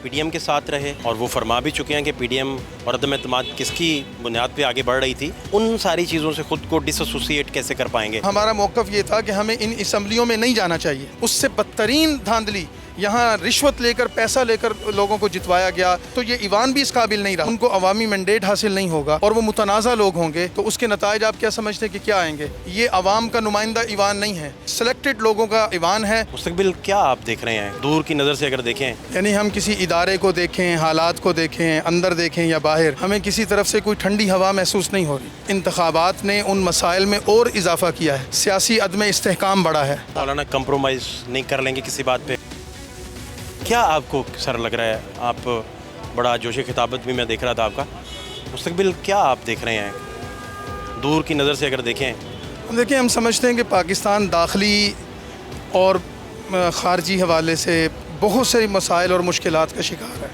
P D M کے ساتھ رہے اور وہ فرما بھی چکے ہیں کہ پی ڈی ایم اور عدم اعتماد کس کی بنیاد پہ آگے بڑھ رہی تھی، ان ساری چیزوں سے خود کو ڈس ایسوسیٹ کیسے کر پائیں گے؟ ہمارا موقف یہ تھا کہ ہمیں ان اسمبلیوں میں نہیں جانا چاہیے. اس سے بدترین دھاندلی یہاں رشوت لے کر پیسہ لے کر لوگوں کو جتوایا گیا، تو یہ ایوان بھی اس قابل نہیں رہا. ان کو عوامی مینڈیٹ حاصل نہیں ہوگا اور وہ متنازع لوگ ہوں گے، تو اس کے نتائج آپ کیا سمجھتے ہیں کہ کیا آئیں گے؟ یہ عوام کا نمائندہ ایوان نہیں ہے، سلیکٹڈ لوگوں کا ایوان ہے. مستقبل کیا آپ دیکھ رہے ہیں دور کی نظر سے اگر دیکھیں؟ یعنی ہم کسی ادارے کو دیکھیں، حالات کو دیکھیں، اندر دیکھیں یا باہر، ہمیں کسی طرف سے کوئی ٹھنڈی ہوا محسوس نہیں ہو رہی. انتخابات نے ان مسائل میں اور اضافہ کیا ہے، سیاسی عدم استحکام بڑھا ہے. مولانا کمپرومائز نہیں کر لیں گے کسی بات پہ؟ کیا آپ کو سر لگ رہا ہے؟ آپ بڑا جوش خطابت بھی میں دیکھ رہا تھا آپ کا. مستقبل کیا آپ دیکھ رہے ہیں دور کی نظر سے اگر دیکھیں؟ دیکھیں، ہم سمجھتے ہیں کہ پاکستان داخلی اور خارجی حوالے سے بہت سے مسائل اور مشکلات کا شکار ہے.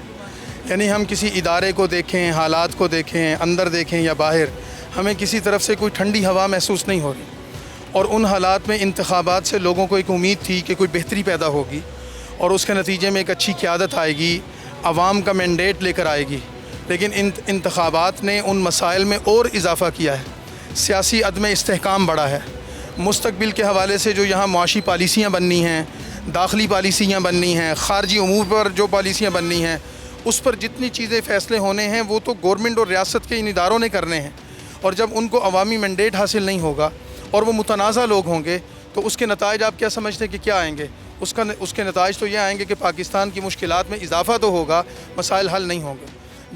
یعنی ہم کسی ادارے کو دیکھیں، حالات کو دیکھیں، اندر دیکھیں یا باہر، ہمیں کسی طرف سے کوئی ٹھنڈی ہوا محسوس نہیں ہو رہی. اور ان حالات میں انتخابات سے لوگوں کو ایک امید تھی کہ کوئی بہتری پیدا ہوگی اور اس کے نتیجے میں ایک اچھی قیادت آئے گی، عوام کا مینڈیٹ لے کر آئے گی. لیکن انتخابات نے ان مسائل میں اور اضافہ کیا ہے، سیاسی عدم استحکام بڑھا ہے. مستقبل کے حوالے سے جو یہاں معاشی پالیسیاں بننی ہیں، داخلی پالیسیاں بننی ہیں، خارجی امور پر جو پالیسیاں بننی ہیں، اس پر جتنی چیزیں فیصلے ہونے ہیں وہ تو گورنمنٹ اور ریاست کے ان اداروں نے کرنے ہیں. اور جب ان کو عوامی مینڈیٹ حاصل نہیں ہوگا اور وہ متنازع لوگ ہوں گے، تو اس کے نتائج آپ کیا سمجھتے ہیں کہ کیا آئیں گے؟ اس کے نتائج تو یہ آئیں گے کہ پاکستان کی مشکلات میں اضافہ تو ہوگا، مسائل حل نہیں ہوں گے.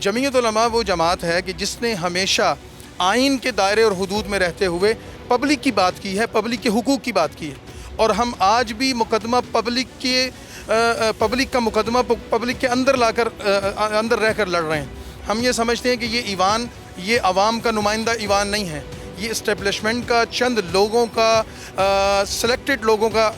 جمعیت علماء وہ جماعت ہے کہ جس نے ہمیشہ آئین کے دائرے اور حدود میں رہتے ہوئے پبلک کی بات کی ہے، پبلک کے حقوق کی بات کی ہے. اور ہم آج بھی مقدمہ پبلک کا مقدمہ پبلک کے اندر لا کر اندر رہ کر لڑ رہے ہیں. ہم یہ سمجھتے ہیں کہ یہ ایوان، یہ عوام کا نمائندہ ایوان نہیں ہے، یہ اسٹیبلشمنٹ کا چند لوگوں کا سلیکٹڈ لوگوں کا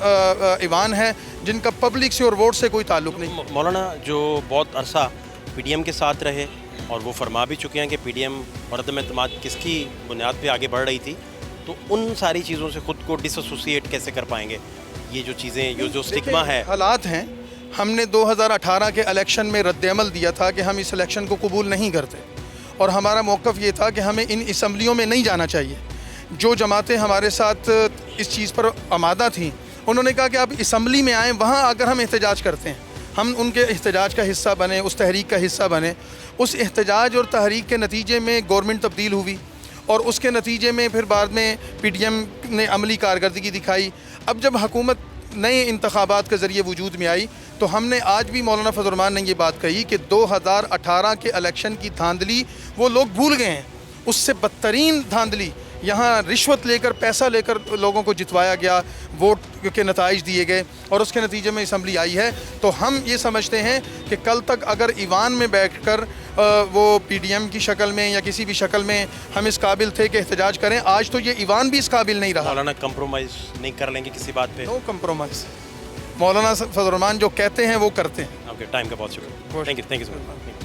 ایوان ہے جن کا پبلک سے اور ووٹ سے کوئی تعلق نہیں. مولانا جو بہت عرصہ پی ڈی ایم کے ساتھ رہے اور وہ فرما بھی چکے ہیں کہ پی ڈی ایم اور عدم اعتماد کس کی بنیاد پہ آگے بڑھ رہی تھی، تو ان ساری چیزوں سے خود کو ڈس ایسوسیٹ کیسے کر پائیں گے؟ یہ جو چیزیں، یہ جو اسٹگما ہے. حالات ہیں. ہم نے 2018 کے الیکشن میں رد عمل دیا تھا کہ ہم اس الیکشن کو قبول نہیں کرتے، اور ہمارا موقف یہ تھا کہ ہمیں ان اسمبلیوں میں نہیں جانا چاہیے. جو جماعتیں ہمارے ساتھ اس چیز پر آمادہ تھیں، انہوں نے کہا کہ آپ اسمبلی میں آئیں، وہاں آ کر ہم احتجاج کرتے ہیں. ہم ان کے احتجاج کا حصہ بنے، اس تحریک کا حصہ بنے. اس احتجاج اور تحریک کے نتیجے میں گورنمنٹ تبدیل ہوئی، اور اس کے نتیجے میں پھر بعد میں پی ڈی ایم نے عملی کارکردگی دکھائی. اب جب حکومت نئے انتخابات کے ذریعے وجود میں آئی، تو ہم نے آج بھی مولانا فضل الرحمان نے یہ بات کہی کہ 2018 کے الیکشن کی دھاندلی وہ لوگ بھول گئے ہیں. اس سے بدترین دھاندلی یہاں رشوت لے کر پیسہ لے کر لوگوں کو جتوایا گیا، ووٹ کے نتائج دیے گئے اور اس کے نتیجے میں اسمبلی آئی ہے. تو ہم یہ سمجھتے ہیں کہ کل تک اگر ایوان میں بیٹھ کر وہ پی ڈی ایم کی شکل میں یا کسی بھی شکل میں ہم اس قابل تھے کہ احتجاج کریں، آج تو یہ ایوان بھی اس قابل نہیں رہا. مولانا کمپرومائز نہیں کر لیں گے کسی بات پہ؟ نو کمپرومائز. مولانا فضل الرحمان جو کہتے ہیں وہ کرتے ہیں. آپ کے ٹائم کا بہت شکریہ. Thank you so much.